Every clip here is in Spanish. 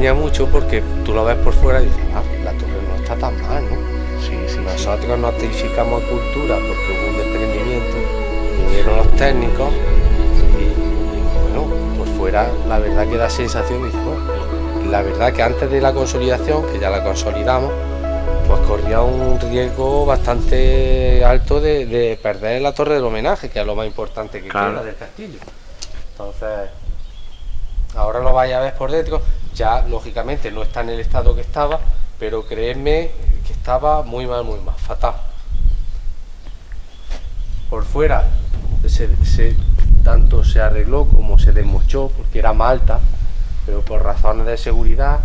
extraña mucho porque tú lo ves por fuera y dices, la torre no está tan mal, ¿no? Sí. Nosotros nos edificamos a cultura porque hubo un desprendimiento, vinieron los técnicos y bueno, por fuera la verdad que da sensación, dice, bueno, la verdad que antes de la consolidación, que ya la consolidamos, pues corría un riesgo bastante alto de perder la torre del homenaje, que es lo más importante que queda del castillo. Entonces, ahora lo vais a ver por dentro, ya lógicamente no está en el estado que estaba, pero creedme que estaba muy mal, fatal. Por fuera tanto se arregló como se desmochó porque era más alta, pero por razones de seguridad,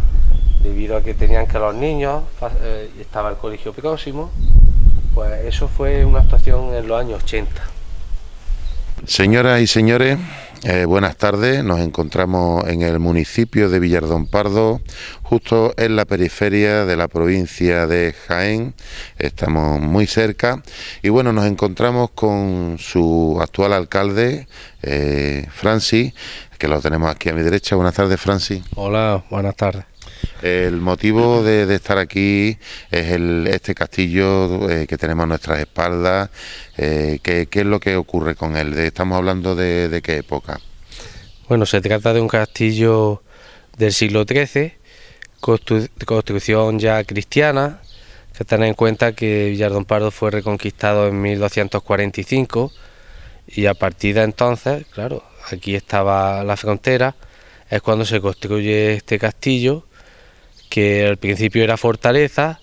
debido a que tenían que los niños, estaba el colegio próximo, pues eso fue una actuación en los años 80. Señoras y señores, buenas tardes. Nos encontramos en el municipio de Villardón Pardo, justo en la periferia de la provincia de Jaén. Estamos muy cerca y bueno, nos encontramos con su actual alcalde, Francis, que lo tenemos aquí a mi derecha. Buenas tardes, Francis. Hola, buenas tardes. El motivo de estar aquí es este castillo que tenemos a nuestras espaldas. ¿Qué es lo que ocurre con él? ¿Estamos hablando de qué época? Bueno, se trata de un castillo del siglo XIII, construcción ya cristiana, que tener en cuenta que Villardón Pardo fue reconquistado en 1245 y a partir de entonces, claro, aquí estaba la frontera, es cuando se construye este castillo, que al principio era fortaleza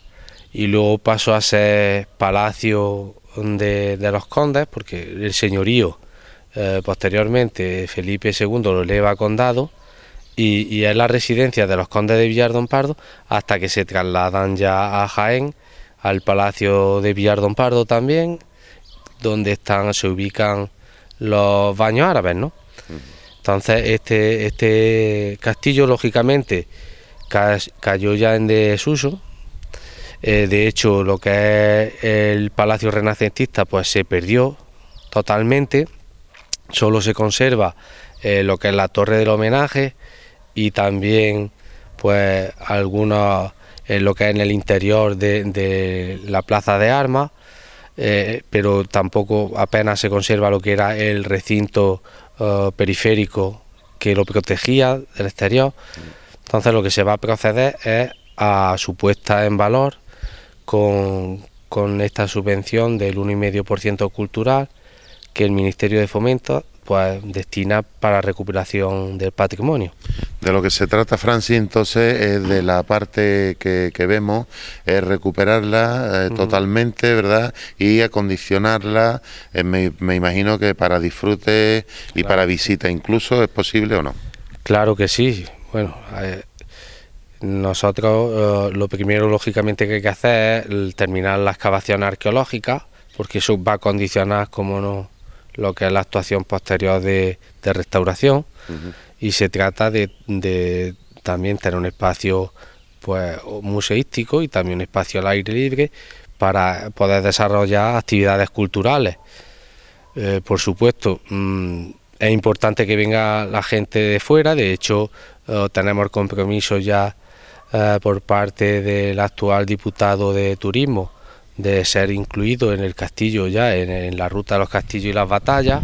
y luego pasó a ser palacio de los condes, porque el señorío posteriormente Felipe II lo eleva a condado y es la residencia de los condes de Villardón Pardo hasta que se trasladan ya a Jaén, al palacio de Villardón Pardo también, donde se ubican los baños árabes, ¿no? Entonces este castillo lógicamente cayó ya en desuso. De hecho, lo que es el palacio renacentista pues se perdió totalmente. Solo se conserva lo que es la torre del homenaje y también pues algunos lo que es en el interior de la plaza de armas, pero tampoco apenas se conserva lo que era el recinto periférico que lo protegía del exterior. Entonces lo que se va a proceder es a su puesta en valor con esta subvención del 1,5% cultural que el Ministerio de Fomento pues destina para recuperación del patrimonio. De lo que se trata, Francis, entonces, es de la parte que vemos, es recuperarla totalmente, ¿verdad? Y acondicionarla, me imagino que para disfrute y claro, para visita incluso, ¿es posible o no? Claro que sí. Bueno, nosotros lo primero lógicamente que hay que hacer es terminar la excavación arqueológica, porque eso va a condicionar, como no, lo que es la actuación posterior de restauración. Y se trata de también tener un espacio pues museístico y también un espacio al aire libre para poder desarrollar actividades culturales. Por supuesto, es importante que venga la gente de fuera. De hecho, tenemos el compromiso ya por parte del actual diputado de Turismo de ser incluido en el castillo ya, en la ruta de los castillos y las batallas.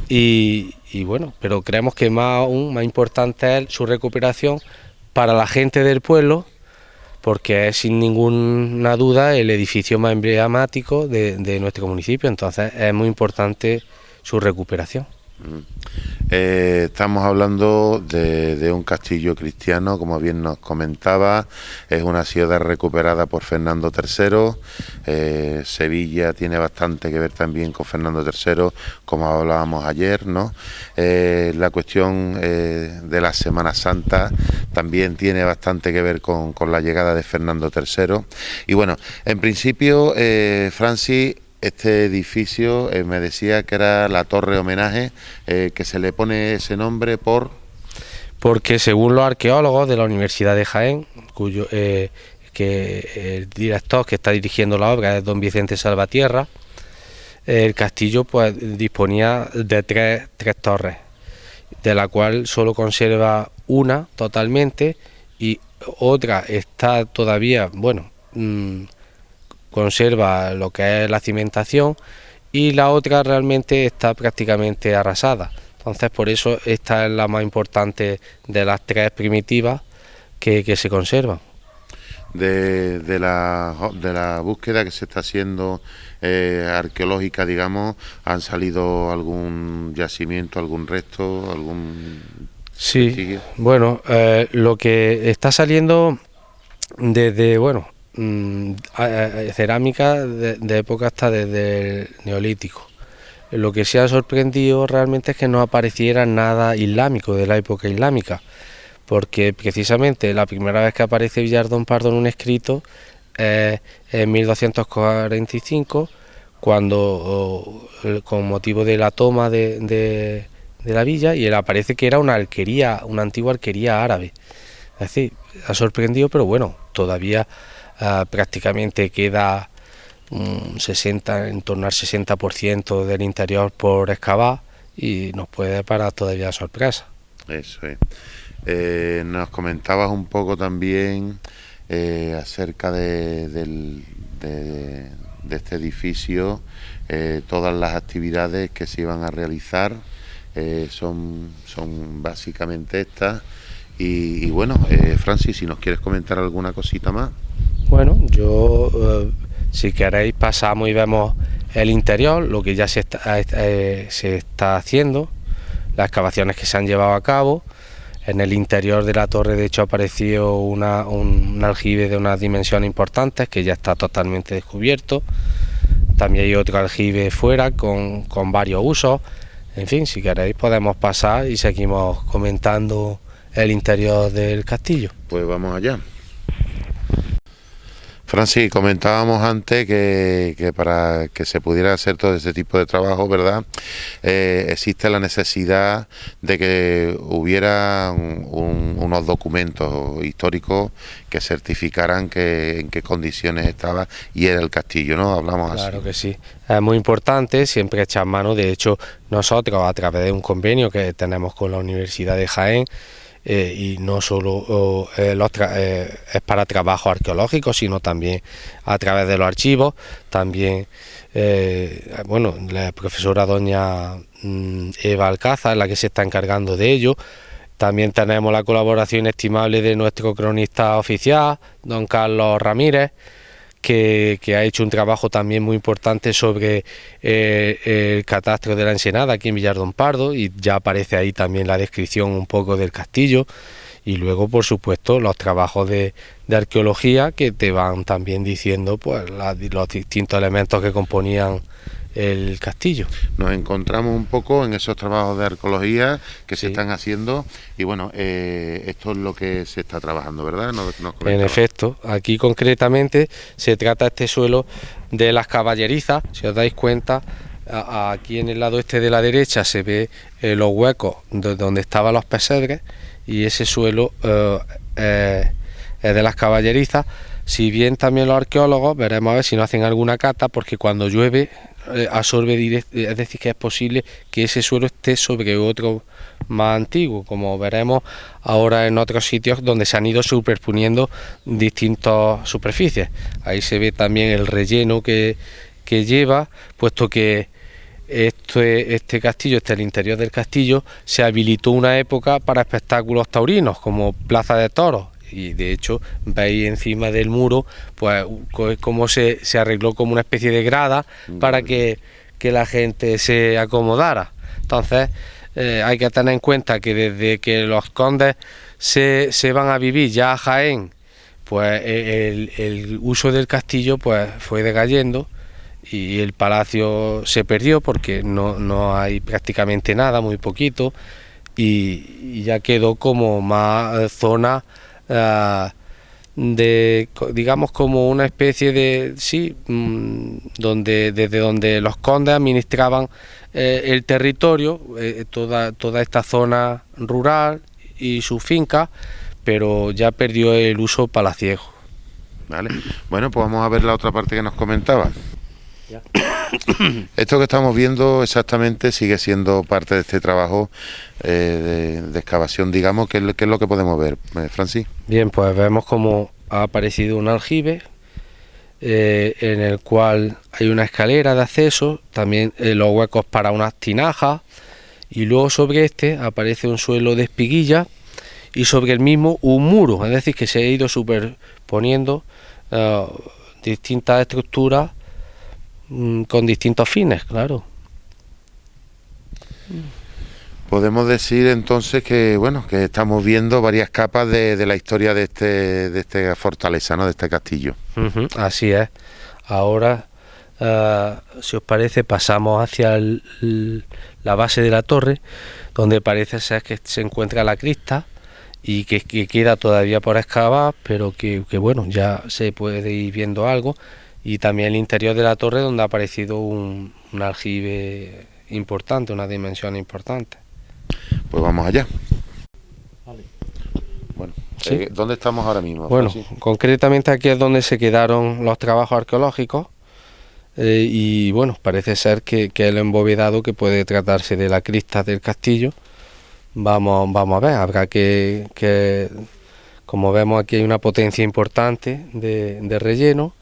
Y bueno, pero creemos que más importante es su recuperación para la gente del pueblo, porque es sin ninguna duda el edificio más emblemático de nuestro municipio, entonces es muy importante su recuperación. Estamos hablando de un castillo cristiano, como bien nos comentaba, es una ciudad recuperada por Fernando III, Sevilla tiene bastante que ver también con Fernando III, como hablábamos ayer, ¿no? La cuestión de la Semana Santa también tiene bastante que ver con la llegada de Fernando III, y bueno, en principio, Francis, este edificio me decía que era la Torre Homenaje, que se le pone ese nombre porque según los arqueólogos de la Universidad de Jaén, que el director que está dirigiendo la obra es don Vicente Salvatierra, el castillo pues disponía de tres torres, de la cual solo conserva una totalmente y otra está todavía, bueno, conserva lo que es la cimentación, y la otra realmente está prácticamente arrasada. Entonces por eso esta es la más importante de las tres primitivas que se conservan. De la búsqueda que se está haciendo arqueológica, digamos, ¿han salido algún yacimiento, algún resto, algún Sí, vestigio? bueno, lo que está saliendo desde, bueno, cerámica de época hasta desde el Neolítico. Lo que se ha sorprendido realmente es que no apareciera nada islámico de la época islámica, porque precisamente la primera vez que aparece Villardón Pardo en un escrito es en 1245, cuando con motivo de la toma de la villa, y él aparece que era una alquería, una antigua alquería árabe. Es decir, ha sorprendido, pero bueno, todavía prácticamente queda en torno al 60% del interior por excavar, y nos puede deparar todavía sorpresa. Eso es. Nos comentabas un poco también acerca de este edificio, todas las actividades que se iban a realizar son básicamente estas. Y bueno, Francis, si nos quieres comentar alguna cosita más. Bueno, si queréis pasamos y vemos el interior, lo que ya se está haciendo, las excavaciones que se han llevado a cabo. En el interior de la torre, de hecho, apareció un aljibe de unas dimensiones importantes que ya está totalmente descubierto. También hay otro aljibe fuera con varios usos. En fin, si queréis podemos pasar y seguimos comentando el interior del castillo. Pues vamos allá. Francis, comentábamos antes que para que se pudiera hacer todo este tipo de trabajo, ¿verdad? Existe la necesidad de que hubiera unos documentos históricos que certificaran en qué condiciones estaba y era el castillo, ¿no? Hablamos así. Claro que sí, es muy importante, siempre echar mano. De hecho, nosotros a través de un convenio que tenemos con la Universidad de Jaén, y no solo es para trabajo arqueológico, sino también a través de los archivos. También bueno, la profesora doña Eva Alcázar es la que se está encargando de ello. También tenemos la colaboración inestimable de nuestro cronista oficial, don Carlos Ramírez, que ha hecho un trabajo también muy importante sobre el catastro de la Ensenada aquí en Villardón Pardo, y ya aparece ahí también la descripción un poco del castillo. Y luego, por supuesto, los trabajos de arqueología que te van también diciendo pues los distintos elementos que componían el castillo. Nos encontramos un poco en esos trabajos de arqueología que se están haciendo, y bueno, esto es lo que se está trabajando, ¿verdad? En efecto, aquí concretamente se trata este suelo de las caballerizas. Si os dais cuenta, aquí en el lado este de la derecha se ve los huecos donde estaban los pesebres, y ese suelo es de las caballerizas. Si bien también los arqueólogos, veremos a ver si no hacen alguna cata, porque cuando llueve absorbe directo, es decir, que es posible que ese suelo esté sobre otro más antiguo, como veremos ahora en otros sitios donde se han ido superponiendo distintas superficies. Ahí se ve también el relleno que lleva, puesto que este castillo, el interior del castillo, se habilitó una época para espectáculos taurinos, como plaza de toros. Y de hecho veis encima del muro pues cómo se arregló como una especie de grada para que la gente se acomodara. Entonces hay que tener en cuenta que desde que los condes se van a vivir ya a Jaén, pues el uso del castillo pues fue decayendo, y el palacio se perdió porque no hay prácticamente nada, muy poquito, y ya quedó como más zona digamos como una especie de desde donde los condes administraban el territorio, toda esta zona rural y sus fincas, pero ya perdió el uso palaciego. Vale, bueno, pues vamos a ver la otra parte que nos comentaba. Ya. Esto que estamos viendo exactamente sigue siendo parte de este trabajo de excavación, digamos. ¿Qué es lo que podemos ver, Francis? Bien, pues vemos como ha aparecido un aljibe en el cual hay una escalera de acceso, también los huecos para unas tinajas, y luego sobre este aparece un suelo de espiguilla y sobre el mismo un muro, es decir, que se ha ido superponiendo distintas estructuras con distintos fines, claro. Podemos decir entonces que bueno, que estamos viendo varias capas de la historia de esta fortaleza, ¿no? De este castillo. Así es. Ahora, si os parece, pasamos hacia la base de la torre, donde parece ser que se encuentra la crista y que queda todavía por excavar, pero que bueno, ya se puede ir viendo algo, y también el interior de la torre, donde ha aparecido un aljibe importante, una dimensión importante. Pues vamos allá. Vale. Bueno, ¿Sí? ¿Dónde estamos ahora mismo, Bueno, Francis? concretamente aquí es donde se quedaron los trabajos arqueológicos, y bueno, parece ser que el embovedado, que puede tratarse de la crista del castillo. Vamos a ver, habrá que como vemos aquí hay una potencia importante de relleno,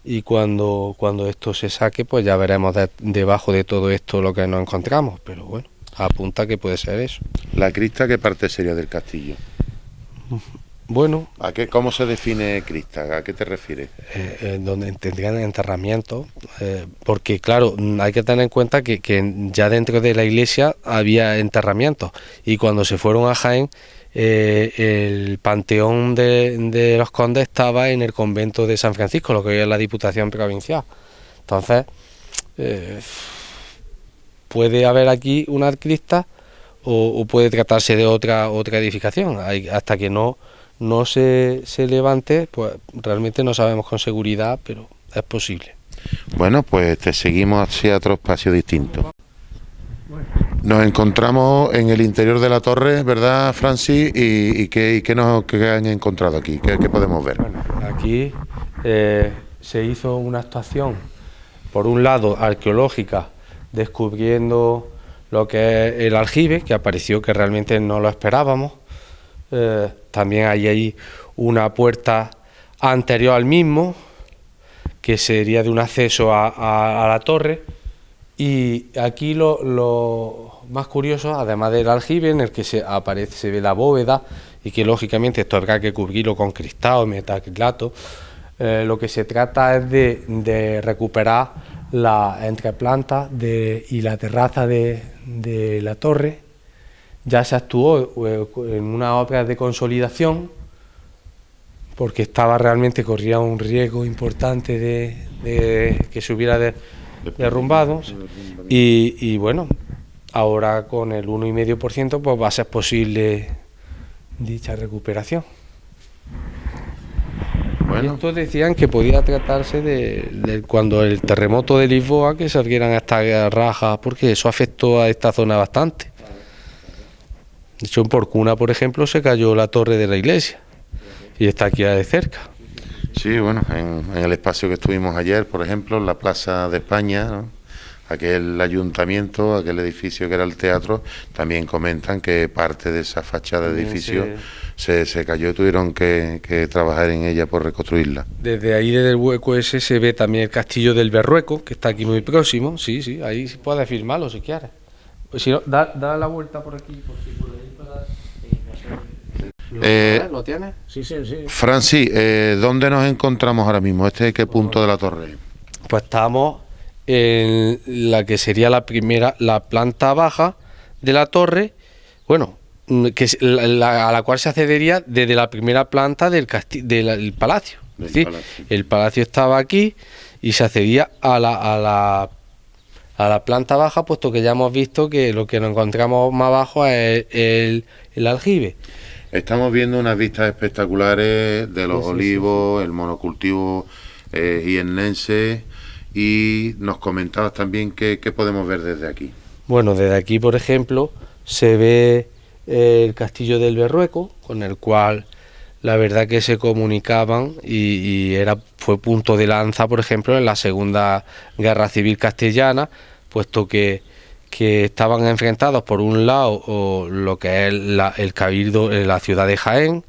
y cuando esto se saque, pues ya veremos debajo de todo esto lo que nos encontramos, pero bueno, apunta que puede ser eso. ¿La crista qué parte sería del castillo? Bueno, ¿Cómo se define crista? ¿A qué te refieres? donde tendrían enterramientos, porque claro, hay que tener en cuenta que ya dentro de la iglesia había enterramientos, y cuando se fueron a Jaén, el panteón de los condes estaba en el convento de San Francisco, lo que hoy es la Diputación Provincial. Entonces, puede haber aquí una crista, o puede tratarse de otra edificación. Hasta que no se levante, pues realmente no sabemos con seguridad, pero es posible. Bueno, pues te seguimos hacia otro espacio distinto. Nos encontramos en el interior de la torre, ¿verdad, Francis? ¿Y qué han encontrado aquí? ¿Qué podemos ver? Bueno, aquí se hizo una actuación, por un lado arqueológica, descubriendo lo que es el aljibe, que apareció, que realmente no lo esperábamos. También hay ahí una puerta anterior al mismo, que sería de un acceso a la torre. Y aquí lo más curioso, además del aljibe, en el que se ve la bóveda, y que lógicamente esto habrá que cubrirlo con cristal o metacrilato, lo que se trata es de recuperar la entreplanta y la terraza de la torre. Ya se actuó en una obra de consolidación, porque corría un riesgo importante de que se hubiera derrumbado, y bueno, ahora con el 1,5% pues va a ser posible dicha recuperación. Bueno, Estos decían que podía tratarse de cuando el terremoto de Lisboa, que salieran estas rajas, porque eso afectó a esta zona bastante. De hecho, en Porcuna, por ejemplo, se cayó la torre de la iglesia, y está aquí de cerca. sí, bueno, en el espacio que estuvimos ayer, por ejemplo, en la Plaza de España, ¿no? Aquel ayuntamiento, aquel edificio que era el teatro, también comentan que parte de esa fachada de edificio se cayó y tuvieron que trabajar en ella por reconstruirla. Desde ahí, desde el hueco ese, se ve también el castillo del Berrueco, que está aquí muy próximo. Sí, ahí puedes filmarlo si quieres. Pues si no, da la vuelta por aquí, por si por ahí. ¿Lo tienes? Sí. Francis, ¿dónde nos encontramos ahora mismo? ¿Qué punto de la torre? Pues estamos en la que sería la planta baja de la torre, bueno, a la cual se accedería desde la primera planta del palacio. Es decir, el palacio estaba aquí y se accedía a la planta baja, puesto que ya hemos visto que lo que nos encontramos más abajo es el aljibe. Estamos viendo unas vistas espectaculares de los olivos, el monocultivo jiennense, y nos comentabas también qué podemos ver desde aquí. Bueno, desde aquí, por ejemplo, se ve el castillo del Berrueco, con el cual la verdad que se comunicaban, y era fue punto de lanza, por ejemplo, en la Segunda Guerra Civil Castellana, puesto que estaban enfrentados por un lado lo que es el Cabildo, la ciudad de Jaén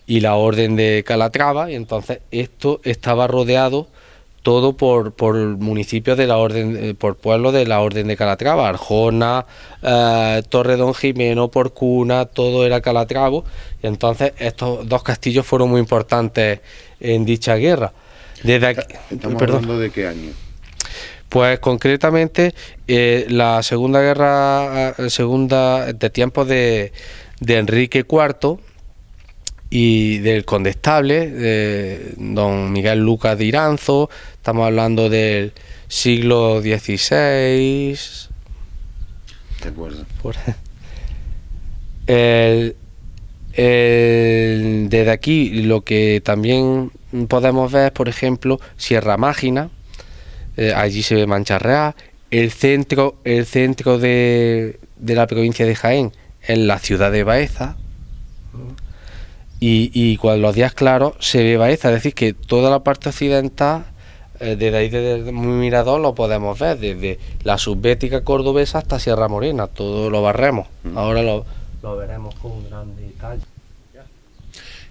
y la Orden de Calatrava, y entonces esto estaba rodeado todo por municipios de la orden, por pueblos de la Orden de Calatrava, Arjona, Torre Don Jimeno, Porcuna, todo era Calatravo, y entonces estos dos castillos fueron muy importantes en dicha guerra. Desde aquí, ¿Estamos hablando de qué año? Pues concretamente la Segunda Guerra, de tiempos de Enrique IV y del condestable, de don Miguel Lucas de Iranzo. Estamos hablando del siglo XVI. De acuerdo. Desde aquí lo que también podemos ver, por ejemplo, Sierra Mágina, allí se ve Mancha Real, el centro de la provincia de Jaén es la ciudad de Baeza, y cuando los días claros se ve Baeza, es decir, que toda la parte occidental, desde ahí desde muy mirador lo podemos ver, desde la subbética cordobesa hasta Sierra Morena, todo lo barremos. Ahora lo veremos con un gran detalle.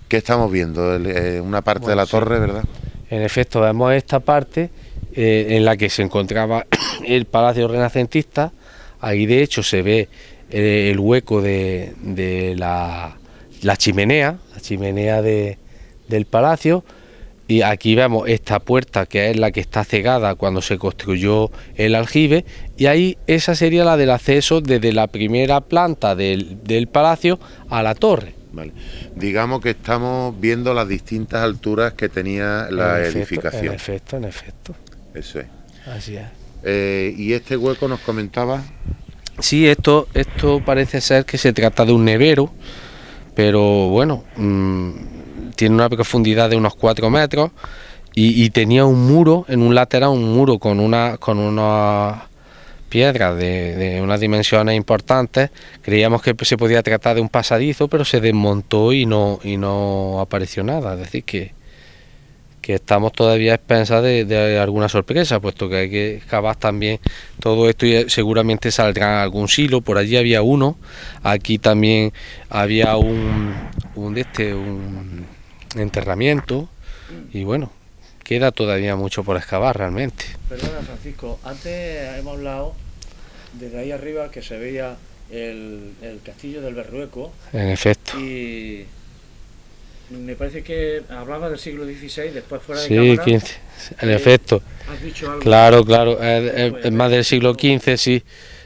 ¿Qué estamos viendo? Una parte de la torre, ¿verdad? En efecto, vemos esta parte en la que se encontraba el Palacio Renacentista. Ahí de hecho se ve el hueco de la chimenea del palacio, y aquí vemos esta puerta que es la que está cegada cuando se construyó el aljibe, y ahí esa sería la del acceso desde la primera planta del palacio a la torre. Vale. Digamos que estamos viendo las distintas alturas que tenía la edificación. En efecto. Eso es. Así es. ¿Y este hueco nos comentaba? Sí, esto parece ser que se trata de un nevero, pero bueno, tiene una profundidad de unos 4 metros y tenía un muro, en un lateral un muro con unas piedras de unas dimensiones importantes. Creíamos que se podía tratar de un pasadizo, pero se desmontó y no apareció nada, es decir que estamos todavía a expensas de alguna sorpresa, puesto que hay que excavar también todo esto y seguramente saldrá algún silo. Por allí había uno, aquí también había un enterramiento, y bueno, queda todavía mucho por excavar realmente. Perdona, Francisco, antes hemos hablado desde ahí arriba que se veía el castillo del Berrueco. En efecto. Y me parece que hablaba del siglo XVI, después fuera de sí, cámara. XV, en efecto. ¿Has dicho algo? Claro, es más del siglo XV, sí.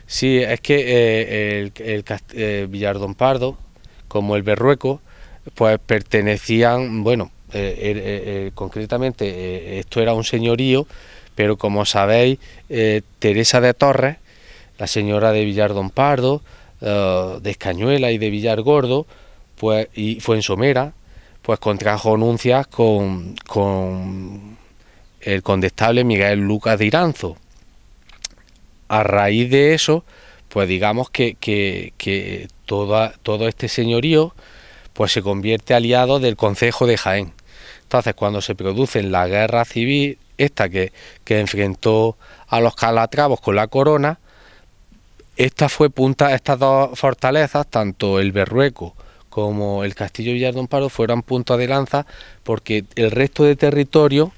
Sí, es que el Villardón Pardo, como el Berrueco, pues pertenecían, bueno, concretamente esto era un señorío, pero como sabéis, Teresa de Torres, la señora de Villardón Pardo, de Escañuela y de Villargordo, pues, y Fuensomera, pues contrajo nupcias con el condestable Miguel Lucas de Iranzo. A raíz de eso, pues digamos que todo este señorío pues se convierte aliado del concejo de Jaén. Entonces, cuando se produce la guerra civil, esta que enfrentó a los calatravos con la corona, estas dos fortalezas, tanto el Berrueco como el castillo de Villardón Pardo, fueron puntos de lanza, porque el resto de territorio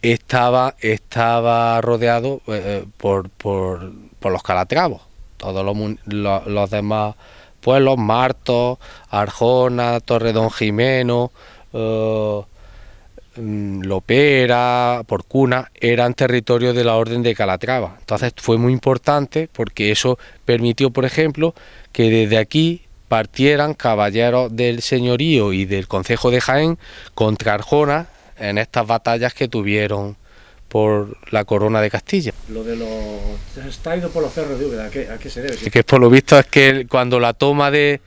estaba rodeado por los calatravos. Todos los demás pueblos, Martos, Arjona, Torre Don Jimeno, Lopera, Porcuna, eran territorios de la Orden de Calatrava. Entonces fue muy importante porque eso permitió, por ejemplo, que desde aquí partieran caballeros del señorío y del concejo de Jaén contra Arjona en estas batallas que tuvieron por la corona de Castilla. Lo de se está ido por los cerros de Úbeda, ¿a qué se debe? Sí, que por lo visto es que cuando la toma de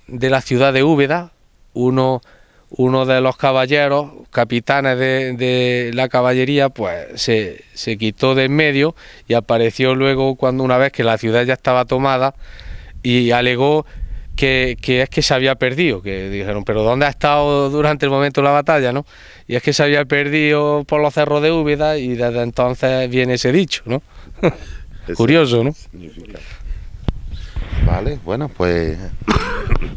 la ciudad de Úbeda, uno de los caballeros, capitanes de la caballería, pues se quitó de en medio y apareció luego una vez que la ciudad ya estaba tomada, y alegó que es que se había perdido, que dijeron, pero ¿dónde ha estado durante el momento de la batalla, no? Y es que se había perdido por los cerros de Úbeda y desde entonces viene ese dicho, ¿no? Curioso, ¿no? Significa. Vale, bueno, pues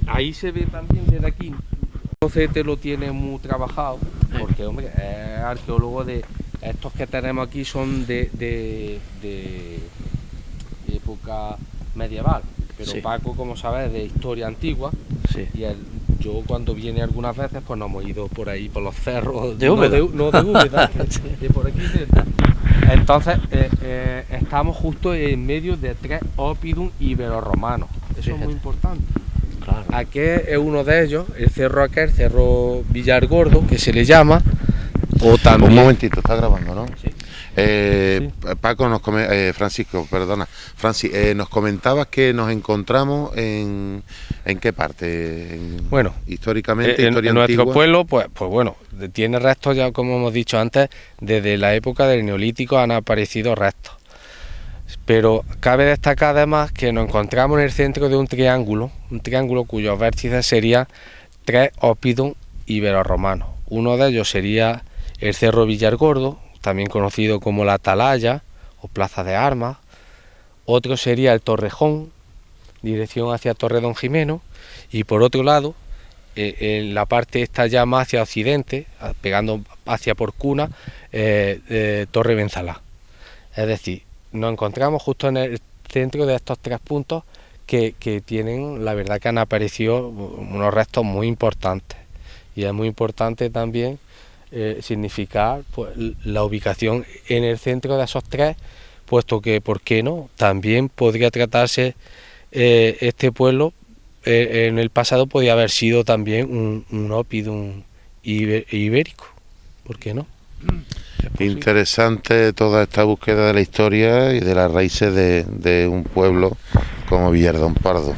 Ahí se ve también desde aquí. Te lo tiene muy trabajado, porque hombre, es arqueólogo de estos que tenemos aquí son de época medieval, pero Sí. Paco, como sabes, es de historia antigua. Sí. Y yo cuando viene algunas veces, pues nos hemos ido por ahí, por los cerros ¿De Úbeda? no de Úbeda, de por aquí cerca. Entonces estamos justo en medio de 3 oppidum iberorromanos. Eso Fíjate. es muy importante. Claro. Aquí es uno de ellos, el cerro aquel, cerro Villargordo, que se le llama, o también... un momentito, está grabando, ¿no? Sí. Paco Francisco, perdona, Francis, nos comentabas que nos encontramos en qué parte, Bueno, históricamente, historia en nuestro antigua. pueblo, pues bueno, tiene restos ya, como hemos dicho antes, desde la época del Neolítico han aparecido restos. Pero cabe destacar además que nos encontramos en el centro de un triángulo cuyos vértices serían 3 oppidum iberorromanos. Uno de ellos sería el cerro Villargordo, también conocido como la Atalaya o Plaza de Armas. Otro sería el Torrejón, dirección hacia Torre Don Jimeno, y por otro lado, en la parte esta ya más hacia occidente, pegando hacia Porcuna, Torre Benzalá. Es decir, nos encontramos justo en el centro de estos 3 puntos que tienen, la verdad que han aparecido unos restos muy importantes. Y es muy importante también significar pues, la ubicación en el centro de esos 3, puesto que, ¿por qué no?, también podría tratarse este pueblo, en el pasado podía haber sido también un oppidum ibérico, ¿por qué no? Interesante toda esta búsqueda de la historia y de las raíces de un pueblo como Villardón Pardo.